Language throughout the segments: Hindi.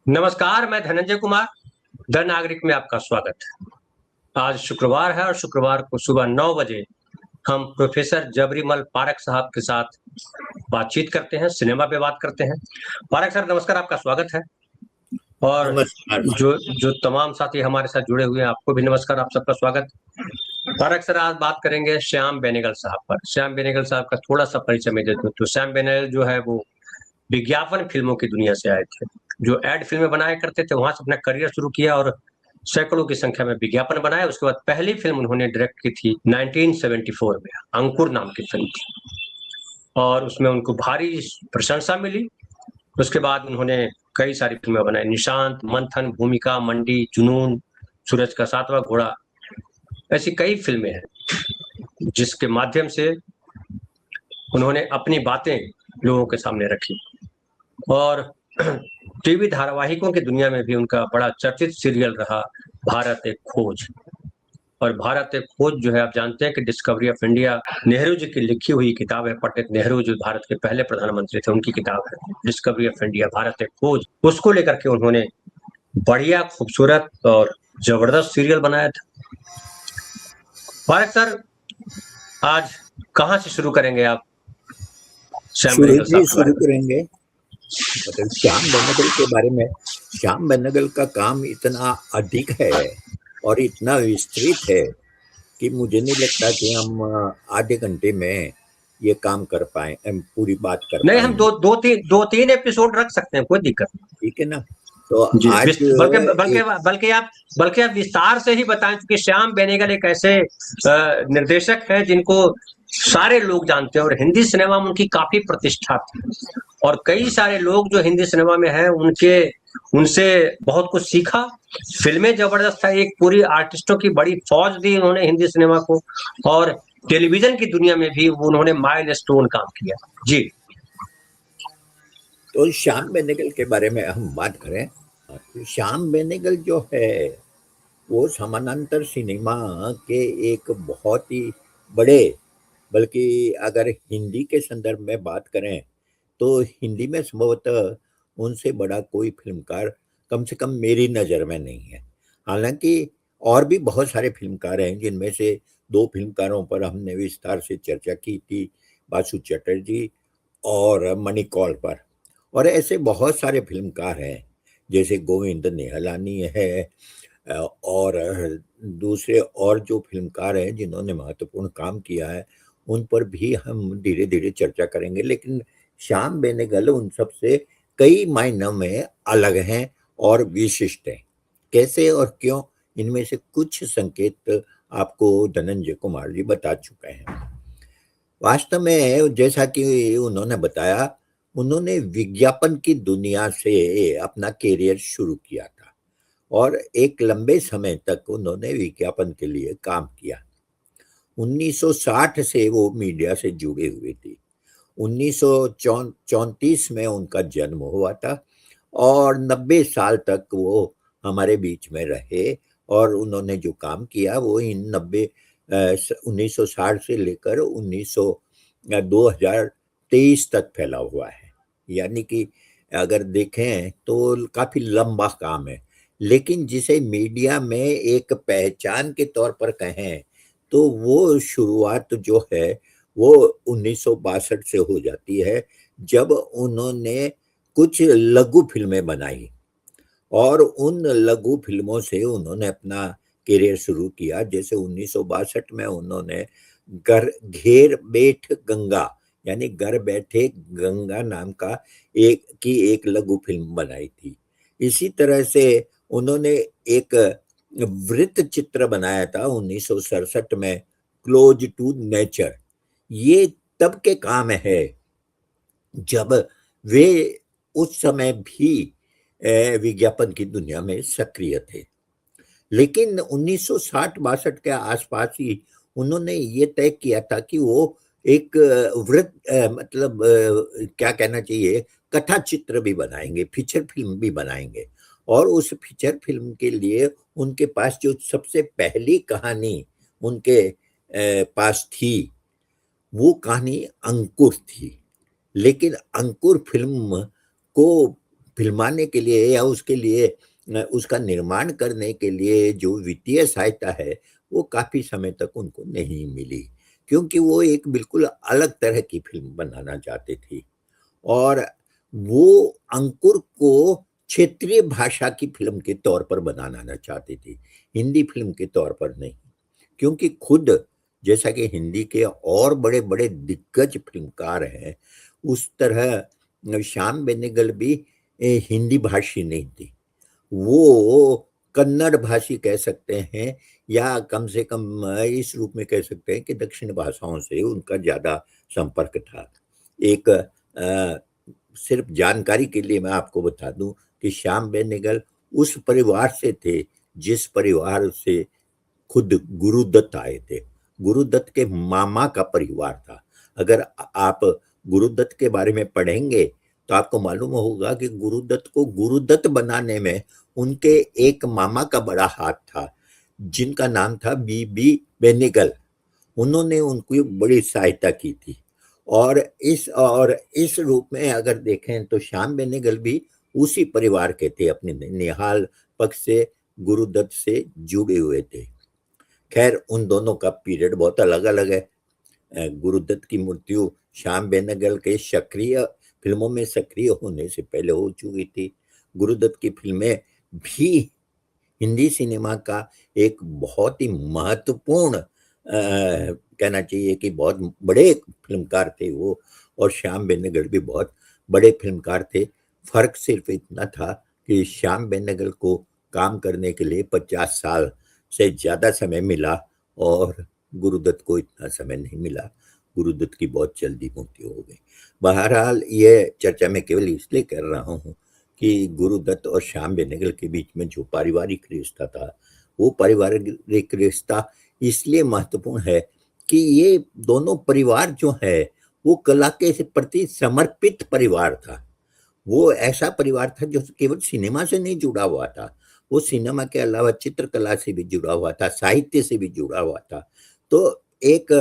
नमस्कार, मैं धनंजय कुमार, द नागरिक में आपका स्वागत है। आज शुक्रवार है और शुक्रवार को सुबह 9 बजे हम प्रोफ़ेसर जबरीमल पारेख साहब के साथ बातचीत करते हैं, सिनेमा पे बात करते हैं। पारेख साहब नमस्कार, आपका स्वागत है। और नमस्कार। जो जो तमाम साथी हमारे साथ जुड़े हुए हैं, आपको भी नमस्कार, आप सबका स्वागत। पारेख सर, आज बात करेंगे श्याम बेनेगल साहब पर। श्याम बेनेगल साहब का थोड़ा-सा परिचय मैं दे दूँ तो श्याम बेनेगल जो है वो विज्ञापन फ़िल्मों की दुनिया से आए थे। जो एड फ़िल्में बनाया करते थे, वहाँ से अपना करियर शुरू किया और सैकड़ों की संख्या में विज्ञापन बनाए। उसके बाद पहली फ़िल्म उन्होंने डायरेक्ट की थी 1974 में, अंकुर नाम की फ़िल्म थी और उसमें उनको भारी प्रशंसा मिली। उसके बाद उन्होंने कई सारी फ़िल्में बनाई, निशांत, मंथन, भूमिका, मंडी, जुनून, सूरज का सातवाँ घोड़ा, ऐसी कई फ़िल्में हैं, जिसके माध्यम से उन्होंने अपनी बातें लोगों के सामने रखी। और टीवी धारावाहिकों की दुनिया में भी उनका बड़ा चर्चित सीरियल रहा भारत एक खोज। और भारत एक खोज जो है, आप जानते हैं कि discovery of India Nehru ji की लिखी हुई किताब है। पंडित नेहरू जो भारत के पहले प्रधानमंत्री थे, उनकी किताब है डिस्कवरी ऑफ इंडिया भारत एक खोज। उसको लेकर के उन्होंने बढ़िया, खूबसूरत और जबरदस्त सीरियल बनाया था। पारेख सर, आज कहाँ से शुरू करेंगे आप श्याम शुरू बेनेगल साहब जी के बारे शुरू में? करेंगे। मतलब श्याम बेनेगल के बारे में, श्याम बेनेगल का काम इतना अधिक है और इतना विस्तृत है कि मुझे नहीं लगता कि हम आधे घंटे में ये काम कर पाए, पूरी बात कर नहीं, हम पाएंगे। दो तीन एपिसोड रख सकते हैं, कोई दिक्कत नहीं। ठीक है ना? तो जी, आज बल्कि बल्कि एक बल्कि आप विस्तार से ही बताएं, क्योंकि श्याम बेनेगल एक ऐसे निर्देशक हैं जिनको सारे लोग जानते हैं और हिंदी सिनेमा में उनकी काफी प्रतिष्ठा थी। और कई सारे लोग जो हिंदी सिनेमा में हैं, उनसे बहुत कुछ सीखा। फिल्में जबरदस्त है, एक पूरी आर्टिस्टों की बड़ी फौज दी उन्होंने हिंदी सिनेमा को। और टेलीविजन की दुनिया में भी उन्होंने माइलस्टोन काम किया। जी। तो श्याम बेनेगल के बारे में हम बात करें, तो श्याम बेनेगल जो है वो समानांतर सिनेमा के एक बहुत ही बड़े, बल्कि अगर हिंदी के संदर्भ में बात करें तो हिंदी में संभवतः उनसे बड़ा कोई फिल्मकार कम से कम मेरी नज़र में नहीं है। हालांकि और भी बहुत सारे फिल्मकार हैं, जिनमें से दो फिल्मकारों पर हमने विस्तार से चर्चा की थी, बासु चटर्जी और मणिकौल पर। और ऐसे बहुत सारे फिल्मकार हैं, जैसे गोविंद निहलानी है, और दूसरे और जो फिल्मकार हैं जिन्होंने महत्वपूर्ण काम किया है, उन पर भी हम धीरे धीरे चर्चा करेंगे। लेकिन श्याम बेनेगल उन सब से कई मायनों में अलग हैं और विशिष्ट हैं। कैसे और क्यों, इनमें से कुछ संकेत आपको धनंजय कुमार जी बता चुके हैं। वास्तव में जैसा कि उन्होंने बताया, उन्होंने विज्ञापन की दुनिया से अपना करियर शुरू किया था और एक लंबे समय तक उन्होंने विज्ञापन के लिए काम किया। 1960 से वो मीडिया से जुड़े हुए थे। 1934 में उनका जन्म हुआ था और 90 साल तक वो हमारे बीच में रहे। और उन्होंने जो काम किया वो इन 1960 से लेकर 2023 तक फैला हुआ है। यानी कि अगर देखें तो काफी लंबा काम है। लेकिन जिसे मीडिया में एक पहचान के तौर पर कहें तो वो शुरुआत जो है वो 1962 से हो जाती है, जब उन्होंने कुछ लघु फिल्में बनाई और उन लघु फिल्मों से उन्होंने अपना करियर शुरू किया। जैसे 1962 में उन्होंने घर घेर बैठ गंगा, यानी घर बैठे गंगा नाम का एक लघु फिल्म बनाई थी। इसी तरह से उन्होंने एक वृत्त चित्र बनाया था 1967 में, क्लोज टू नेचर। ये तब के काम है जब वे उस समय भी विज्ञापन की दुनिया में सक्रिय थे। लेकिन 1960-62 के आसपास ही उन्होंने ये तय किया था कि वो एक मतलब क्या कहना चाहिए, कथा चित्र भी बनाएंगे, फीचर फिल्म भी बनाएंगे। और उस फीचर फिल्म के लिए उनके पास जो सबसे पहली कहानी उनके पास थी, वो कहानी अंकुर थी। लेकिन अंकुर फिल्म को फिल्माने के लिए या उसके लिए उसका निर्माण करने के लिए जो वित्तीय सहायता है, वो काफ़ी समय तक उनको नहीं मिली, क्योंकि वो एक बिल्कुल अलग तरह की फ़िल्म बनाना चाहते थे और वो अंकुर को क्षेत्रीय भाषा की फ़िल्म के तौर पर बनाना चाहते थे, हिंदी फ़िल्म के तौर पर नहीं। क्योंकि खुद जैसा कि हिंदी के और बड़े-बड़े दिग्गज फ़िल्मकार हैं, उस तरह श्याम बेनेगल भी हिंदी भाषी नहीं थे। वो कन्नड़ भाषी कह सकते हैं या कम से कम इस रूप में कह सकते हैं कि दक्षिण भाषाओं से उनका ज़्यादा संपर्क था। एक सिर्फ़ जानकारी के लिए मैं आपको बता दूँ कि श्याम बेनेगल उस परिवार से थे, जिस परिवार से खुद गुरुदत्त आए थे। गुरुदत्त के मामा का परिवार था। अगर आप गुरुदत्त के बारे में पढ़ेंगे, तो आपको मालूम होगा कि गुरुदत्त को गुरुदत्त बनाने में उनके एक मामा का बड़ा हाथ था, जिनका नाम था बीबी बेनेगल। उन्होंने उनकी बड़ी सहायता की थी और इस रूप में अगर देखें तो श्याम बेनेगल भी उसी परिवार के थे, अपने निहाल पक्ष से गुरुदत्त से जुड़े हुए थे। खैर उन दोनों का पीरियड बहुत अलग-अलग है। गुरुदत्त की मृत्यु श्याम बेनेगल के फ़िल्मों में सक्रिय होने से पहले हो चुकी थी। गुरुदत्त की फ़िल्में भी हिंदी सिनेमा का एक बहुत ही महत्वपूर्ण कहना चाहिए कि बहुत बड़े फ़िल्मकार थे वो और श्याम बेनेगल भी बहुत बड़े फ़िल्मकार थे। फ़र्क सिर्फ़ इतना था कि श्याम बेनेगल को काम करने के लिए 50 साल से ज़्यादा समय मिला और गुरुदत्त को इतना समय नहीं मिला। गुरुदत्त की बहुत जल्दी मृत्यु हो गई। बहरहाल ये चर्चा मैं केवल इसलिए कर रहा हूँ कि गुरुदत्त और श्याम बेनेगल के बीच में जो पारिवारिक रिश्ता था, वो पारिवारिक रिश्ता इसलिए महत्वपूर्ण है कि ये दोनों परिवार जो है, वो कला के प्रति समर्पित परिवार था। वो ऐसा परिवार था जो केवल सिनेमा से नहीं जुड़ा हुआ था, वो सिनेमा के अलावा चित्रकला से भी जुड़ा हुआ था, साहित्य से भी जुड़ा हुआ था। तो एक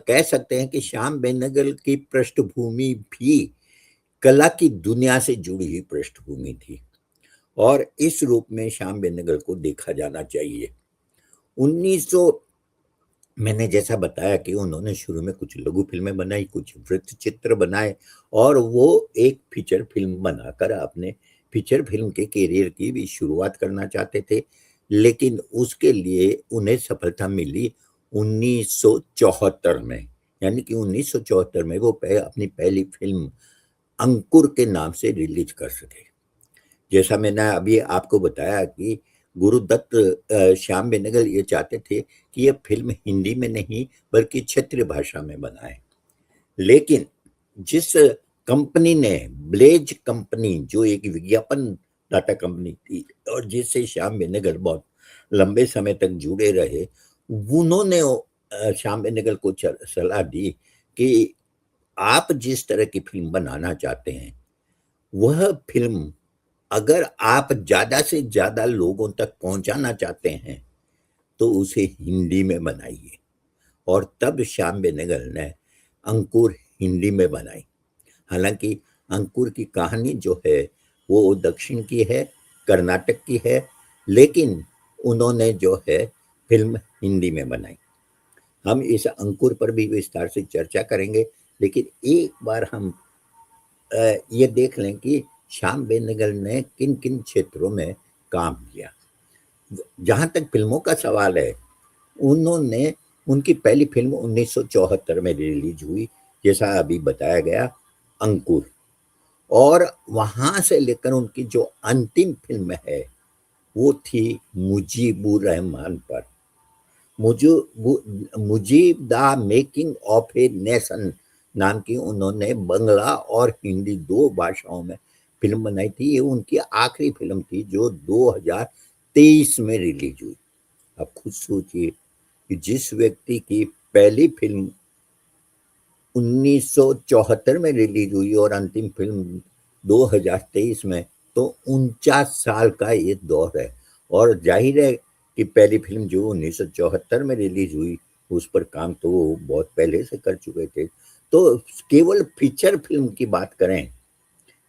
कह सकते हैं कि श्याम बेनेगल की पृष्ठभूमि भी कला की दुनिया से जुड़ी हुई पृष्ठभूमि थी और इस रूप में श्याम बेनेगल को देखा जाना चाहिए। 1900 मैंने जैसा बताया कि उन्होंने शुरू में कुछ लघु फ़िल्में बनाई, कुछ वृत्तचित्र बनाए और वो एक फ़ीचर फ़िल्म बनाकर अपने फ़ीचर फ़िल्म के करियर की भी शुरुआत करना चाहते थे, लेकिन उसके लिए उन्हें सफलता मिली 1974 में, यानी कि 1974 में वो अपनी पहली फ़िल्म अंकुर के नाम से रिलीज़ कर सके। जैसा मैंने अभी आपको बताया कि गुरुदत्त श्याम बेनेगल ये चाहते थे कि ये फ़िल्म हिंदी में नहीं बल्कि क्षेत्रीय भाषा में बनाएँ। लेकिन जिस कंपनी ने ब्लेज कंपनी जो एक विज्ञापन दाता कंपनी थी और जिससे श्याम बेनेगल बहुत लंबे समय तक जुड़े रहे, उन्होंने श्याम बेनेगल को सलाह दी कि आप जिस तरह की फ़िल्म बनाना चाहते हैं, वह फ़िल्म अगर आप ज़्यादा से ज़्यादा लोगों तक पहुँचाना चाहते हैं, तो उसे हिंदी में बनाइए और तब श्याम बेनेगल ने अंकुर हिंदी में बनाई। हालाँकि अंकुर की कहानी जो है, वो दक्षिण की है, कर्नाटक की है, लेकिन उन्होंने जो है फ़िल्म हिंदी में बनाई। हम इस अंकुर पर भी विस्तार से चर्चा करेंगे, लेकिन एक बार हम ये देख लें कि श्याम बेनेगल ने किन-किन क्षेत्रों में काम किया। जहाँ तक फ़िल्मों का सवाल है, उन्होंने उनकी पहली फ़िल्म 1974 में रिलीज़ हुई, जैसा अभी बताया गया, अंकुर। और वहाँ से लेकर उनकी जो अंतिम फ़िल्म है, वो थी मुजीबुर रहमान पर। Mujib the making of a nation नाम की उन्होंने बंगला और हिंदी 2 भाषाओं में फ़िल्म बनाई थी। ये उनकी आखिरी फ़िल्म थी जो 2023 में रिलीज़ हुई। आप खुद सोचिए कि जिस व्यक्ति की पहली फ़िल्म 1974 में रिलीज़ हुई और अंतिम फ़िल्म 2023 में, तो 49 साल का ये दौर है और ज़ाहिर है कि पहली फ़िल्म जो 1974 में रिलीज़ हुई, उस पर काम तो वो बहुत पहले से कर चुके थे। तो केवल फ़ीचर फ़िल्म की बात करें,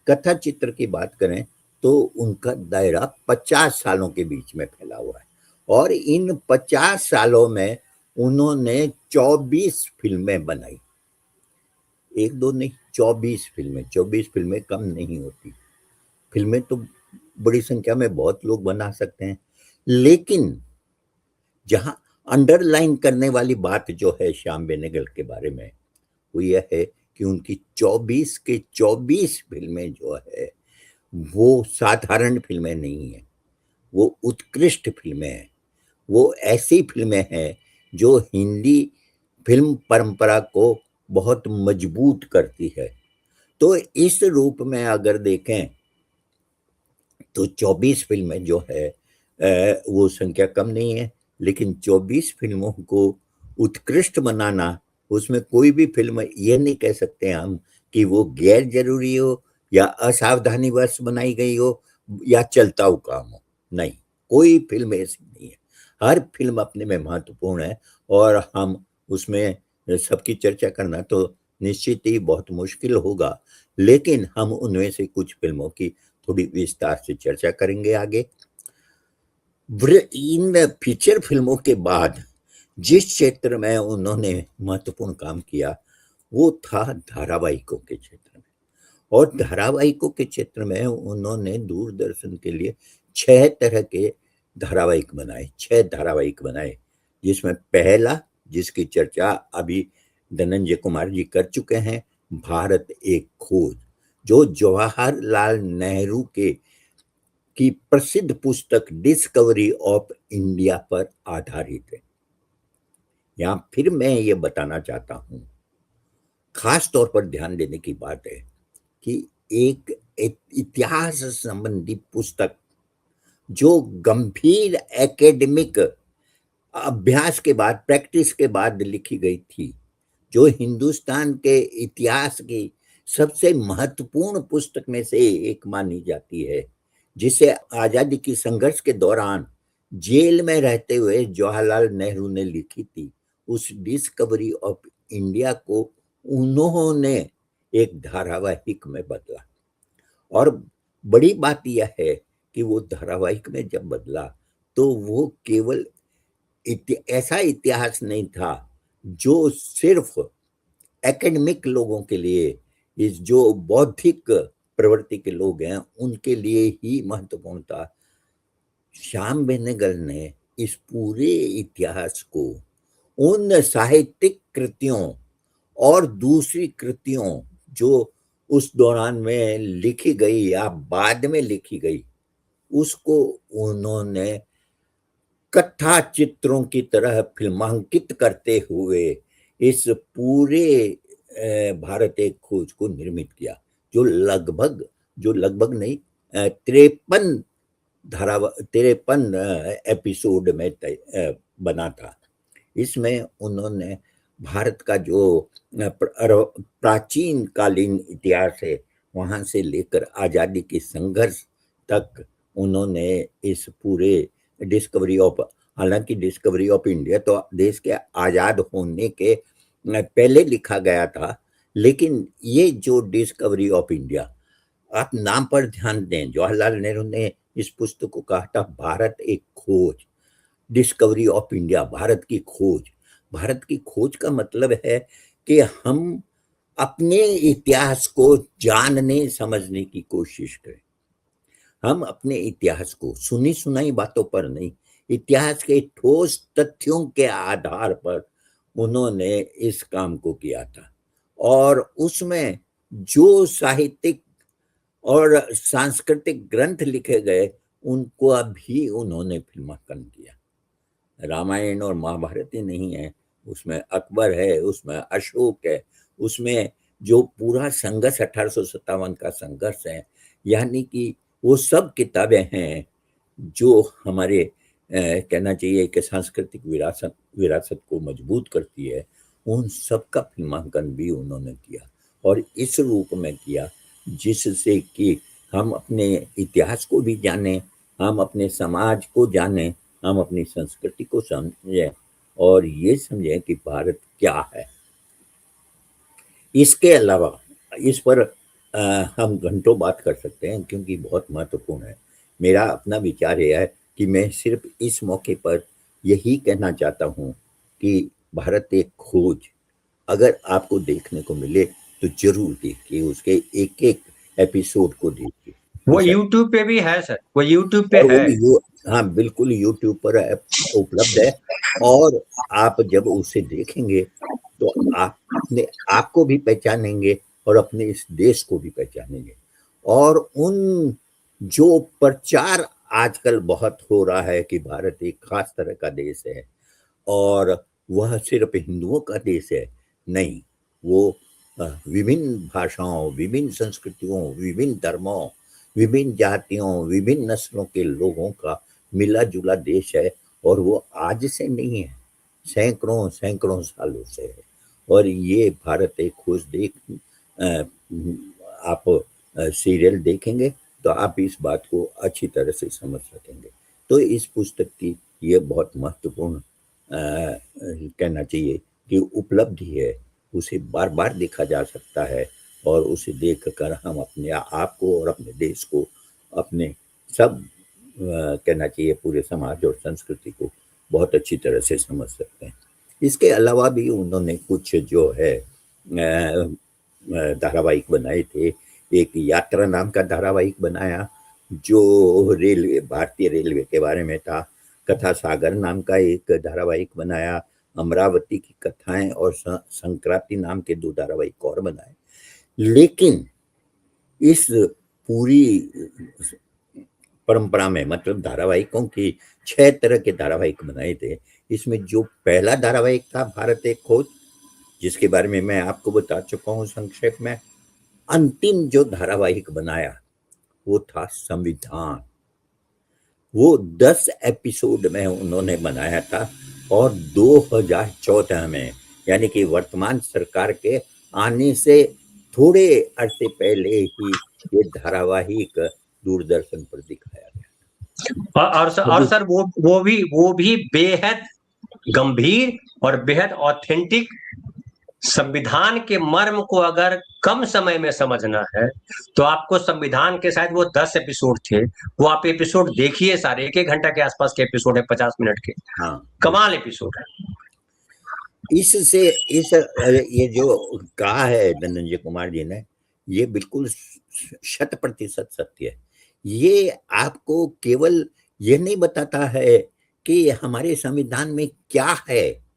कथा चित्र की बात करें तो उनका दायरा 50 सालों के बीच में फैला हुआ है और इन 50 सालों में उन्होंने 24 फिल्में बनाई। एक दो नहीं, 24 फिल्में। 24 फिल्में कम नहीं होती। फिल्में तो बड़ी संख्या में बहुत लोग बना सकते हैं, लेकिन जहां अंडरलाइन करने वाली बात जो है श्याम बेनेगल के बारे में, वो यह है कि उनकी 24 के 24 फिल्में जो है वो साधारण फिल्में नहीं है, वो उत्कृष्ट फिल्में हैं। वो ऐसी फिल्में हैं जो हिंदी फिल्म परंपरा को बहुत मजबूत करती है। तो इस रूप में अगर देखें तो 24 फिल्में जो है वो संख्या कम नहीं है, लेकिन 24 फिल्मों को उत्कृष्ट बनाना, उसमें कोई भी फिल्म ये नहीं कह सकते हम कि वो गैर जरूरी हो या असावधानी वश बनाई गई हो या चलता हुआ काम हो। नहीं, कोई फिल्म ऐसी नहीं है। हर फिल्म अपने में महत्वपूर्ण है और हम उसमें सबकी चर्चा करना तो निश्चित ही बहुत मुश्किल होगा, लेकिन हम उनमें से कुछ फिल्मों की थोड़ी विस्तार से चर्चा करेंगे आगे। इन फीचर फिल्मों के बाद जिस क्षेत्र में उन्होंने महत्वपूर्ण काम किया वो था धारावाहिकों के क्षेत्र में। और धारावाहिकों के क्षेत्र में उन्होंने दूरदर्शन के लिए 6 तरह के धारावाहिक बनाए, 6 धारावाहिक बनाए, जिसमें पहला, जिसकी चर्चा अभी धनंजय कुमार जी कर चुके हैं, भारत एक खोज, जो जवाहरलाल नेहरू की प्रसिद्ध पुस्तक डिस्कवरी ऑफ इंडिया पर आधारित है। यहां फिर मैं ये बताना चाहता हूं, खास तौर पर ध्यान देने की बात है कि एक इतिहास संबंधी पुस्तक जो गंभीर एकेडमिक अभ्यास के बाद, प्रैक्टिस के बाद लिखी गई थी, जो हिंदुस्तान के इतिहास की सबसे महत्वपूर्ण पुस्तक में से एक मानी जाती है, जिसे आजादी की संघर्ष के दौरान जेल में रहते हुए जवाहरलाल नेहरू ने लिखी थी, उस डिस्कवरी ऑफ इंडिया को उन्होंने एक धारावाहिक में बदला। और बड़ी बात यह है कि वो धारावाहिक में जब बदला तो वो केवल ऐसा इतिहास नहीं था जो सिर्फ एकेडमिक लोगों के लिए, इस जो बौद्धिक प्रवृत्ति के लोग हैं उनके लिए ही महत्वपूर्ण था। श्याम बेनेगल ने इस पूरे इतिहास को उन साहित्यिक कृतियों और दूसरी कृतियों जो उस दौरान में लिखी गई या बाद में लिखी गई, उसको उन्होंने कथा चित्रों की तरह फिल्मांकित करते हुए इस पूरे भारत एक खोज को निर्मित किया, जो लगभग नहीं, 53 एपिसोड में बना था। इसमें उन्होंने भारत का जो प्राचीन कालीन इतिहास है वहां से लेकर आजादी के संघर्ष तक उन्होंने इस पूरे हालांकि डिस्कवरी ऑफ इंडिया तो देश के आजाद होने के पहले लिखा गया था, लेकिन ये जो डिस्कवरी ऑफ इंडिया, आप नाम पर ध्यान दें, जवाहरलाल नेहरू ने इस पुस्तक को कहा था भारत एक खोज, डिस्कवरी ऑफ इंडिया, भारत की खोज। भारत की खोज का मतलब है कि हम अपने इतिहास को जानने समझने की कोशिश करें। हम अपने इतिहास को सुनी सुनाई बातों पर नहीं, इतिहास के ठोस तथ्यों के आधार पर उन्होंने इस काम को किया था। और उसमें जो साहित्यिक और सांस्कृतिक ग्रंथ लिखे गए उनको अभी उन्होंने फिल्मांकन किया। रामायण और महाभारत ही नहीं है, उसमें अकबर है, उसमें अशोक है, उसमें जो पूरा संघर्ष 1857 का संघर्ष है, यानी कि वो सब किताबें हैं जो हमारे कहना चाहिए कि सांस्कृतिक विरासत को मजबूत करती है। उन सब का फिल्मांकन भी उन्होंने किया और इस रूप में किया जिससे कि हम अपने इतिहास को भी जानें, हम अपने समाज को जानें, हम अपनी संस्कृति को समझें और ये समझें कि भारत क्या है। इसके अलावा इस पर हम घंटों बात कर सकते हैं क्योंकि बहुत महत्वपूर्ण है। मेरा अपना विचार यह है कि मैं सिर्फ इस मौके पर यही कहना चाहता हूँ कि भारत एक खोज अगर आपको देखने को मिले तो ज़रूर देखिए, उसके एक-एक एपिसोड को देखिए। वो उस यूट्यूब पे भी है सर, वो यूट्यूब पे और वो है। हाँ, बिल्कुल यूट्यूब पर उपलब्ध है और आप जब उसे देखेंगे तो आप अपने आप को भी पहचानेंगे और अपने इस देश को भी पहचानेंगे। और उन जो प्रचार आजकल बहुत हो रहा है कि भारत एक खास तरह का देश है और वह सिर्फ हिंदुओं का देश है, नहीं, वो विभिन्न भाषाओं, विभिन्न संस्कृतियों, विभिन्न धर्मों, विभिन्न जातियों, विभिन्न नस्लों के लोगों का मिला-जुला देश है और वो आज से नहीं है, सैकड़ों सालों से है। और ये भारत एक खोज अ, आप सीरियल देखेंगे तो आप इस बात को अच्छी तरह से समझ सकेंगे। तो इस पुस्तक की ये बहुत महत्वपूर्ण कहना चाहिए कि उपलब्धि है, उसे बार-बार देखा जा सकता है और उसे देख कर हम अपने आप को और अपने देश को, अपने सब कहना चाहिए पूरे समाज और संस्कृति को बहुत अच्छी तरह से समझ सकते हैं। इसके अलावा भी उन्होंने कुछ जो है धारावाहिक बनाए थे। एक यात्रा नाम का धारावाहिक बनाया, जो रेलवे भारतीय रेलवे के बारे में था। कथा सागर नाम का एक धारावाहिक बनाया, अमरावती की कथाएँ और संक्रांति नाम के 2 धारावाहिक और बनाए। लेकिन इस पूरी परंपरा में मतलब धारावाहिकों की 6 तरह के धारावाहिक बनाए थे। इसमें जो पहला धारावाहिक था भारत एक खोज, जिसके बारे में मैं आपको बता चुका हूँ संक्षेप में। अंतिम जो धारावाहिक बनाया वो था संविधान। वो 10 एपिसोड में उन्होंने बनाया था और 2014 में यानी कि वर्तमान सरकार के आने से थोड़े अरसे पहले ही ये धारावाहिक दूरदर्शन पर दिखाया गया। और सर वो भी बेहद गंभीर और बेहद ऑथेंटिक। संविधान के मर्म को अगर कम समय में समझना है तो आपको संविधान के शायद वो 10 एपिसोड थे, वो आप एपिसोड देखिए सारे, 1-1 घंटा के आसपास के एपिसोड है, 50 मिनट के। हाँ, कमाल एपिसोड है। इससे इस ये जो कहा है धनंजय कुमार जी ने, ये बिल्कुल 100% सत्य है। ये आपको केवल ये नहीं बताता है कि हमारे संविधान में क्या है,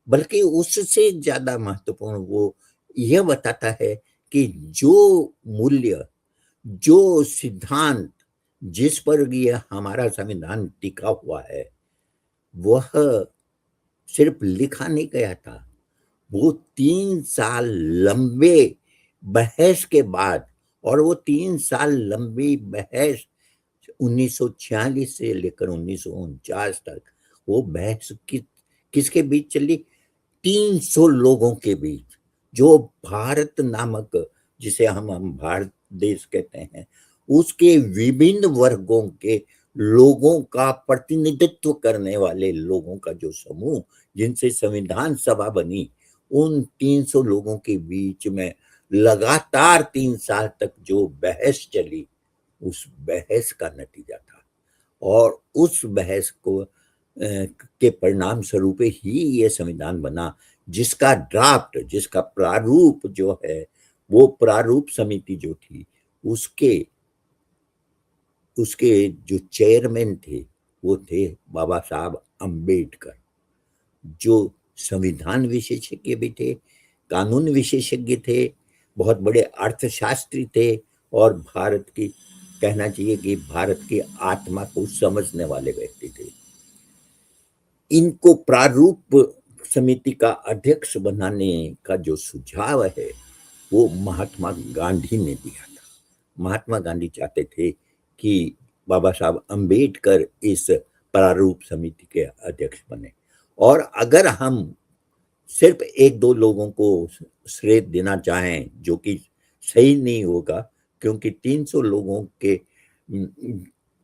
बल्कि उससे ज़्यादा महत्वपूर्ण वो यह बताता है कि जो मूल्य, जो सिद्धांत जिस पर ये हमारा संविधान टिका हुआ है, वह सिर्फ लिखा नहीं गया था। वो 3 साल लंबे बहस के बाद, और वो 3 साल लंबी बहस 1946 से लेकर 1949 तक वो बहस किसके बीच चली? 300 लोगों के बीच, जो भारत नामक, जिसे हम भारत देश कहते हैं, उसके विभिन्न वर्गों के लोगों का प्रतिनिधित्व करने वाले लोगों का जो समूह, जिनसे संविधान सभा बनी, उन 300 लोगों के बीच में लगातार 3 साल तक जो बहस चली, उस बहस का नतीजा था। और उस बहस को के परिणाम स्वरूप ही ये संविधान बना, जिसका ड्राफ्ट, जिसका प्रारूप जो है, वो प्रारूप समिति जो थी, उसके उसके जो चेयरमैन थे, वो थे बाबा साहब अम्बेडकर, जो संविधान विशेषज्ञ भी थे, कानून विशेषज्ञ थे, बहुत बड़े अर्थशास्त्री थे और भारत की, कहना चाहिए कि भारत की आत्मा को समझने वाले व्यक्ति थे। इनको प्रारूप समिति का अध्यक्ष बनाने का जो सुझाव है, वो महात्मा गांधी ने दिया था। महात्मा गांधी चाहते थे कि बाबा साहब अम्बेडकर इस प्रारूप समिति के अध्यक्ष बने। और अगर हम सिर्फ 1-2 लोगों को श्रेय देना चाहें, जो कि सही नहीं होगा, क्योंकि 300 लोगों के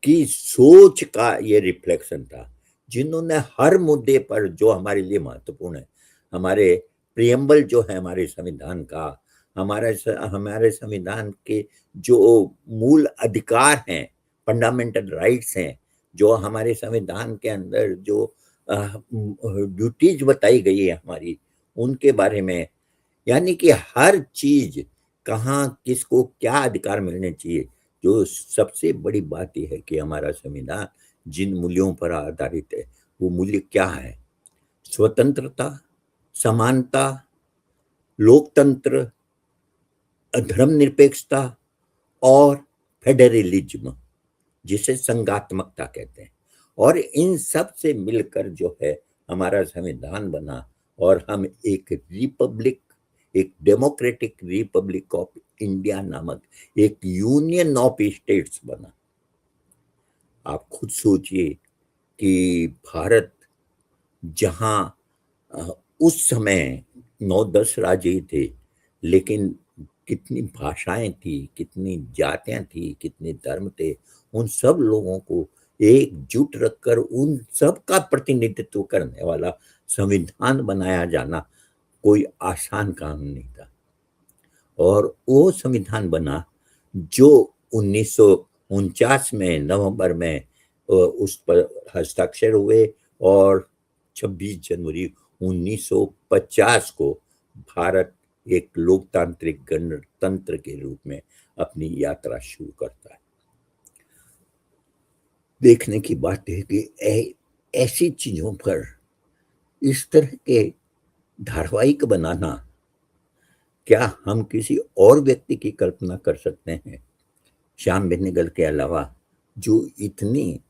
की सोच का ये रिफ्लेक्शन था, जिन्होंने हर मुद्दे पर जो हमारे लिए महत्वपूर्ण है, हमारे प्रियम्बल जो है हमारे संविधान का, हमारे संविधान के जो मूल अधिकार हैं, फंडामेंटल राइट्स हैं, जो हमारे संविधान के अंदर जो ड्यूटीज बताई गई है हमारी, उनके बारे में, यानी कि हर चीज कहाँ किसको क्या अधिकार मिलने चाहिए। जो सबसे बड़ी बात यह है कि हमारा संविधान जिन मूल्यों पर आधारित है, वो मूल्य क्या है? स्वतंत्रता, समानता, लोकतंत्र, धर्मनिरपेक्षता और फेडरलिज्म, जिसे संघात्मकता कहते हैं। और इन सब से मिलकर जो है हमारा संविधान बना, और हम एक रिपब्लिक, एक डेमोक्रेटिक रिपब्लिक ऑफ इंडिया नामक एक यूनियन ऑफ स्टेट्स बना। आप खुद सोचिए कि भारत, जहां उस समय 9-10 राज्य ही थे, लेकिन कितनी भाषाएं थी, कितनी जातियां थी, कितने धर्म थे, उन सब लोगों को एकजुट रखकर उन सब का प्रतिनिधित्व करने वाला संविधान बनाया जाना कोई आसान काम नहीं था। और वो संविधान बना जो 1949 में नवंबर में उस पर हस्ताक्षर हुए, और 26 जनवरी 1950 को भारत एक लोकतांत्रिक गणतंत्र के रूप में अपनी यात्रा शुरू करता है। देखने की बात है कि ऐसी चीजों पर इस तरह के धारावाहिक बनाना, क्या हम किसी और व्यक्ति की कल्पना कर सकते हैं श्याम बेनेगल के अलावा, जो इतनी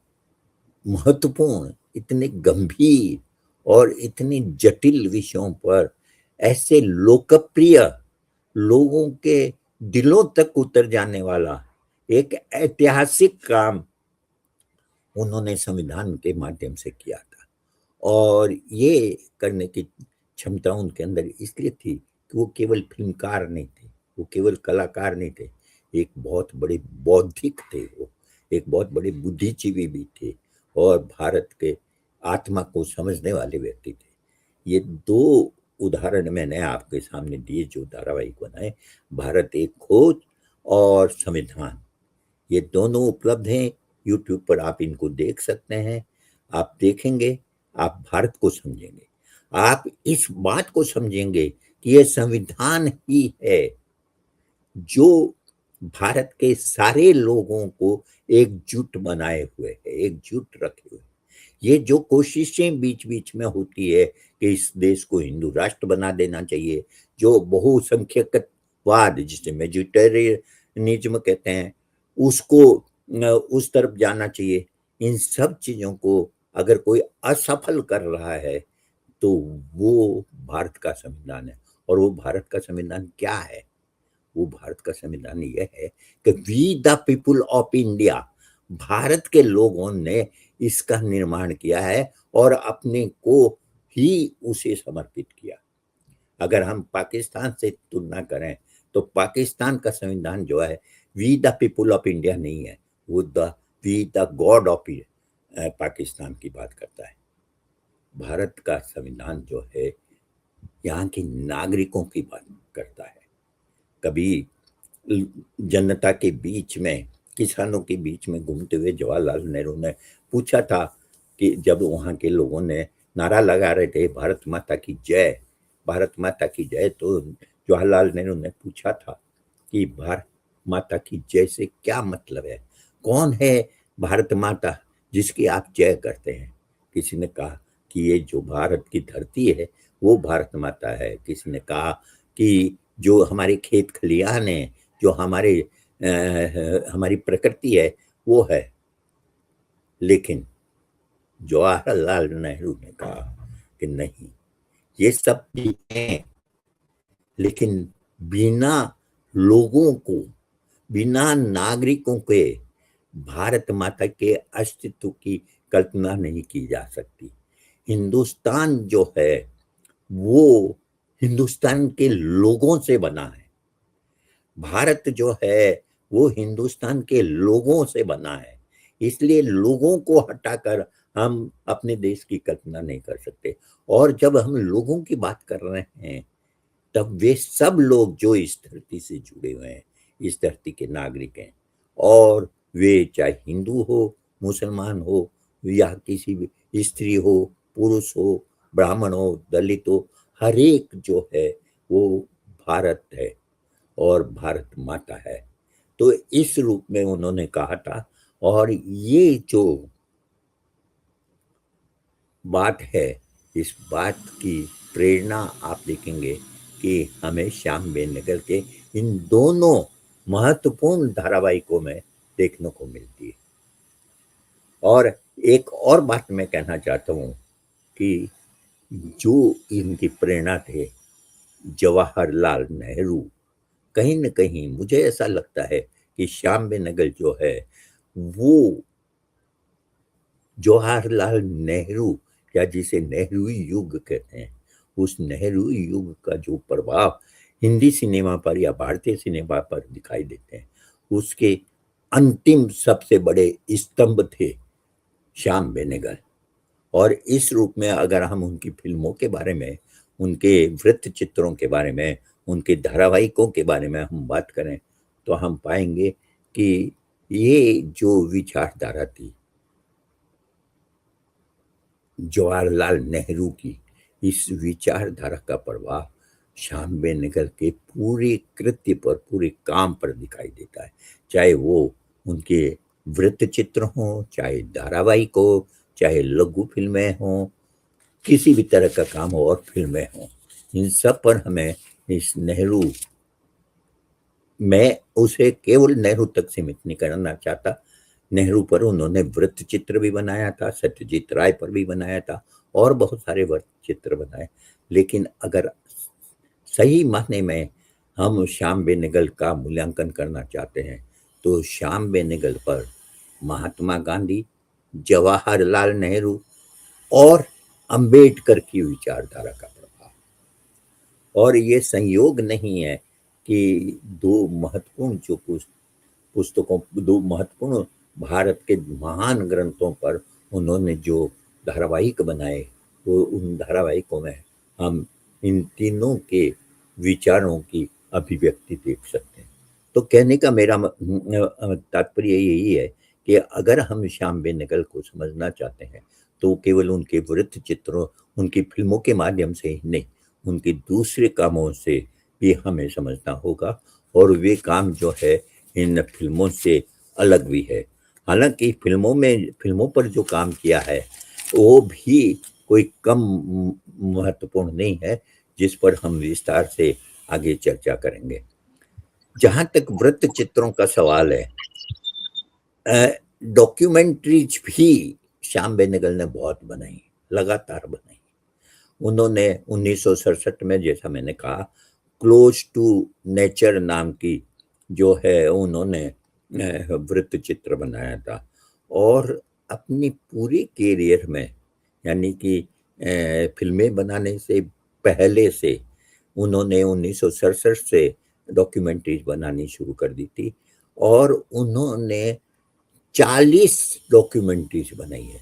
महत्वपूर्ण, इतने गंभीर और इतनी जटिल विषयों पर ऐसे लोकप्रिय, लोगों के दिलों तक उतर जाने वाला एक ऐतिहासिक काम उन्होंने संविधान के माध्यम से किया था। और ये करने की क्षमता उनके अंदर इसलिए थी कि वो केवल फिल्मकार नहीं थे, वो केवल कलाकार नहीं थे, एक बहुत बड़े बौद्धिक थे, वो एक बहुत बड़े बुद्धिजीवी भी थे, और भारत के आत्मा को समझने वाले व्यक्ति थे। ये दो उदाहरण मैंने आपके सामने दिए जो धारावाहिक बनाए, भारत एक खोज और संविधान, ये दोनों उपलब्ध हैं यूट्यूब पर, आप इनको देख सकते हैं। आप देखेंगे, आप भारत को समझेंगे, आप इस बात को समझेंगे कि यह संविधान ही है जो भारत के सारे लोगों को एकजुट बनाए हुए है, एकजुट रखे हुए। ये जो कोशिशें बीच बीच में होती है कि इस देश को हिंदू राष्ट्र बना देना चाहिए, जो बहुसंख्यकवाद जिसे मेजॉरिटेरियनिज्म कहते हैं, उसको उस तरफ जाना चाहिए, इन सब चीजों को अगर कोई असफल कर रहा है तो वो भारत का संविधान है। और वो भारत का संविधान क्या है? वो भारत का संविधान यह है कि we the people of India, Bharat के लोगों ने इसका निर्माण किया है और अपने को ही उसे समर्पित किया। अगर हम पाकिस्तान से तुलना करें तो पाकिस्तान का संविधान जो है we the people of India नहीं है, वो we the god of Pakistan की बात करता है। भारत का संविधान जो है यहाँ के नागरिकों की बात करता है। कभी जनता के बीच में, किसानों के बीच में घूमते हुए जवाहरलाल नेहरू ने पूछा था कि जब वहाँ के लोगों ने नारा लगा रहे थे भारत माता की जय, भारत माता की जय, तो जवाहरलाल नेहरू ने पूछा था कि भारत माता की जय से क्या मतलब है? कौन है भारत माता जिसकी आप जय करते हैं? किसी ने कहा कि ये जो भारत की धरती है वो भारत माता है। किसी ने कहा कि जो हमारे खेत खलियान है, जो हमारी प्रकृति है वो है। लेकिन जवाहरलाल नेहरू ने कहा कि नहीं, ये सब ठीक है, लेकिन बिना लोगों को, बिना नागरिकों के भारत माता के अस्तित्व की कल्पना नहीं की जा सकती। हिंदुस्तान जो है वो हिंदुस्तान के लोगों से बना है। भारत जो है वो हिंदुस्तान के लोगों से बना है, इसलिए लोगों को हटाकर हम अपने देश की कल्पना नहीं कर सकते। और जब हम लोगों की बात कर रहे हैं तब वे सब लोग जो इस धरती से जुड़े हुए हैं, इस धरती के नागरिक हैं, और वे चाहे हिंदू हो, मुसलमान हो, या किसी भी स्त्री हो, पुरुष हो, ब्राह्मण हो, दलित हो, हर एक जो है वो भारत है और भारत माता है। तो इस रूप में उन्होंने कहा था। और ये जो बात है, इस बात की प्रेरणा आप देखेंगे कि हमें श्याम बेनेगल के इन दोनों महत्वपूर्ण धारावाहिकों में देखने को मिलती है। और एक और बात मैं कहना चाहता हूँ कि जो इनकी प्रेरणा थे, जवाहरलाल नेहरू, कहीं न कहीं मुझे ऐसा लगता है कि श्याम बेनेगल जो है, वो जवाहरलाल नेहरू, या जिसे नेहरू युग कहते हैं, उस नेहरू युग का जो प्रभाव हिंदी सिनेमा पर या भारतीय सिनेमा पर दिखाई देते हैं, उसके अंतिम सबसे बड़े स्तंभ थे श्याम बेनेगल। और इस रूप में अगर हम उनकी फिल्मों के बारे में, उनके वृत्त चित्रों के बारे में, उनके धारावाहिकों के बारे में हम बात करें, तो हम पाएंगे कि ये जो विचारधारा थी जवाहरलाल नेहरू की, इस विचारधारा का प्रभाव श्याम बेनेगल के पूरे कृत्य पर, पूरे काम पर दिखाई देता है। चाहे वो उनके वृत्त चित्र हों, चाहे धारावाहिक हो, चाहे लघु फिल्में हों, किसी भी तरह का काम हो और फिल्में हों, इन सब पर हमें इस नेहरू, मैं उसे केवल नेहरू तक सीमित नहीं करना चाहता। नेहरू पर उन्होंने वृत्त चित्र भी बनाया था, सत्यजीत राय पर भी बनाया था, और बहुत सारे वृत्त चित्र बनाए। लेकिन अगर सही मायने में हम श्याम बेनेगल का मूल्यांकन करना चाहते हैं, तो श्याम बेनेगल पर महात्मा गांधी, जवाहरलाल नेहरू और अंबेडकर की विचारधारा का प्रभाव। और ये संयोग नहीं है कि दो महत्वपूर्ण जो पुस्तकों, दो महत्वपूर्ण भारत के महान ग्रंथों पर उन्होंने जो धारावाहिक बनाए, वो उन धारावाहिकों में हम इन तीनों के विचारों की अभिव्यक्ति देख सकते हैं। तो कहने का मेरा तात्पर्य यही है कि अगर हम श्याम बेनेगल को समझना चाहते हैं, तो केवल उनके वृत्त चित्रों, उनकी फिल्मों के माध्यम से ही नहीं, उनके दूसरे कामों से भी हमें समझना होगा। और वे काम जो है इन फिल्मों से अलग भी है। हालांकि फिल्मों पर जो काम किया है वो भी कोई कम महत्वपूर्ण नहीं है, जिस पर हम विस्तार से आगे चर्चा करेंगे। जहां तक वृत्त चित्रों का सवाल है, डॉक्यूमेंट्रीज भी श्याम बेनेगल ने बहुत बनाई, लगातार बनाई। उन्होंने 1967 में, जैसा मैंने कहा, क्लोज टू नेचर नाम की जो है उन्होंने वृत्त चित्र बनाया था। और अपनी पूरी कैरियर में, यानी कि फिल्में बनाने से पहले से उन्होंने 1967 से डॉक्यूमेंट्रीज बनानी शुरू कर दी थी। और उन्होंने 40 डॉक्यूमेंट्रीज बनाई है।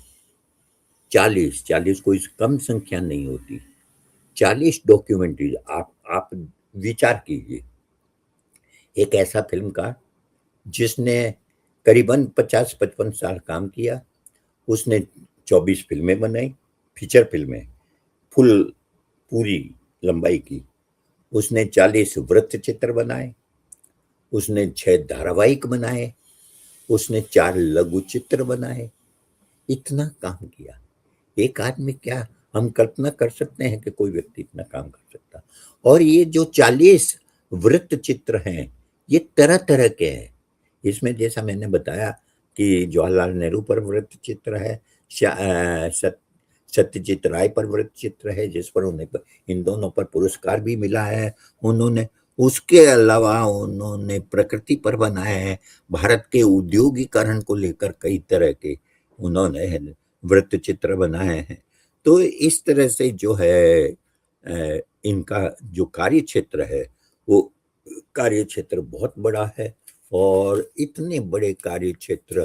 40 कोई कम संख्या नहीं होती। 40 डॉक्यूमेंट्रीज। आप विचार कीजिए, एक ऐसा फिल्मकार जिसने करीबन 50-55 साल काम किया, उसने 24 फिल्में बनाई, फीचर फिल्में, पूरी लंबाई की। उसने 40 वृत्त चित्र बनाए, उसने 6 धारावाहिक बनाए, उसने 4 लघु चित्र बनाए। इतना काम किया। एक आदमी, क्या हम कल्पना कर सकते हैं कि कोई व्यक्ति इतना काम कर सकता? और ये जो 40 वृत्त चित्र हैं, ये तरह तरह के हैं। इसमें जैसा मैंने बताया कि जवाहरलाल नेहरू पर वृत्त चित्र है, सत्यजीत राय पर वृत्त चित्र है, जिस पर उन्हें, इन दोनों पर पुरस्कार भी मिला है उन्होंने। उसके अलावा उन्होंने प्रकृति पर बनाए हैं, भारत के उद्योगीकरण को लेकर कई तरह के उन्होंने वृत्त चित्र बनाए हैं। तो इस तरह से जो है इनका जो कार्य क्षेत्र है, वो कार्य क्षेत्र बहुत बड़ा है। और इतने बड़े कार्य क्षेत्र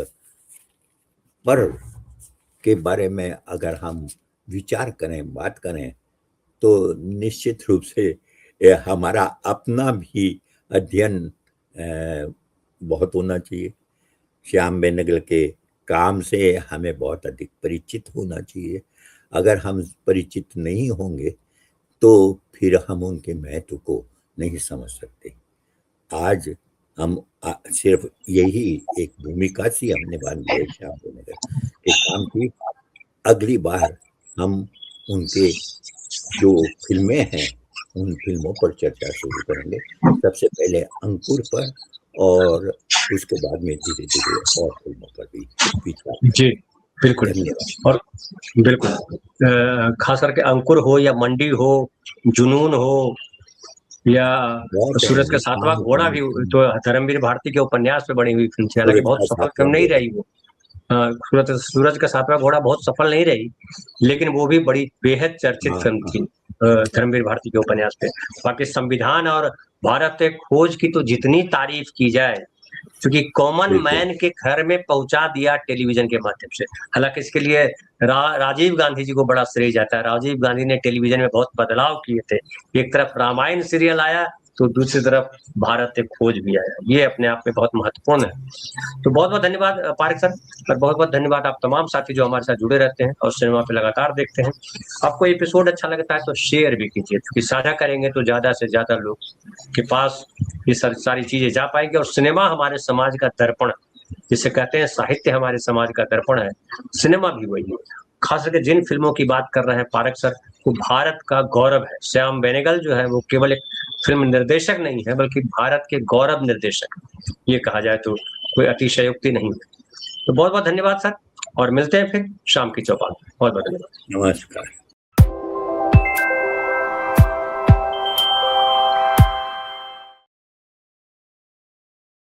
पर के बारे में अगर हम विचार करें, बात करें, तो निश्चित रूप से हमारा अपना भी अध्ययन बहुत होना चाहिए। श्याम बेनेगल के काम से हमें बहुत अधिक परिचित होना चाहिए। अगर हम परिचित नहीं होंगे तो फिर हम उनके महत्व को नहीं समझ सकते। आज हम सिर्फ यही एक भूमिका सी हमने बांधी है श्याम बेनेगल के काम की। अगली बार हम उनके जो फिल्में हैं उन फिल्मों पर चर्चा शुरू करेंगे, सबसे पहले अंकुर पर और उसके बाद में धीरे धीरे और फिल्मों पर भी विचार करेंगे। जी बिल्कुल। धन्यवाद। और बिल्कुल खास करके अंकुर हो या मंडी हो, जुनून हो या सूरज का सातवां घोड़ा भी, तो धर्मवीर भारती के उपन्यास पे बनी हुई फिल्म थी, हालांकि बहुत सफल फिल्म नहीं रही वो। सूरज का सातवां घोड़ा बहुत सफल नहीं रही, लेकिन वो भी बड़ी बेहद चर्चित फिल्म थी धर्मवीर भारती के उपन्यास पे। बाकी संविधान और भारत एक खोज की तो जितनी तारीफ की जाए, क्योंकि कॉमन मैन के घर में पहुंचा दिया टेलीविजन के माध्यम से। हालांकि इसके लिए राजीव गांधी जी को बड़ा श्रेय जाता है। राजीव गांधी ने टेलीविजन में बहुत बदलाव किए थे। एक तरफ रामायण सीरियल आया तो दूसरी तरफ भारत एक खोज भी आया। ये अपने आप में बहुत महत्वपूर्ण है। तो बहुत बहुत धन्यवाद पारेख सर, और बहुत बहुत धन्यवाद आप तमाम साथी जो हमारे साथ जुड़े रहते हैं और सिनेमा पे लगातार देखते हैं। आपको एपिसोड अच्छा लगता है तो शेयर भी कीजिए, क्योंकि साझा करेंगे तो ज्यादा से ज्यादा लोग के पास ये सारी चीजें जा पाएंगी। और सिनेमा हमारे समाज का दर्पण, जिसे कहते हैं साहित्य हमारे समाज का दर्पण है, सिनेमा भी वही है। खास करके जिन फिल्मों की बात कर रहे हैं पारेख सर, वो भारत का गौरव है। श्याम बेनेगल जो है वो केवल एक फिल्म निर्देशक नहीं है, बल्कि भारत के गौरव निर्देशक, ये कहा जाए तो कोई अतिशयोक्ति नहीं है। तो बहुत बहुत धन्यवाद सर, और मिलते हैं फिर शाम की चौपाल। बहुत बहुत धन्यवाद। नमस्कार।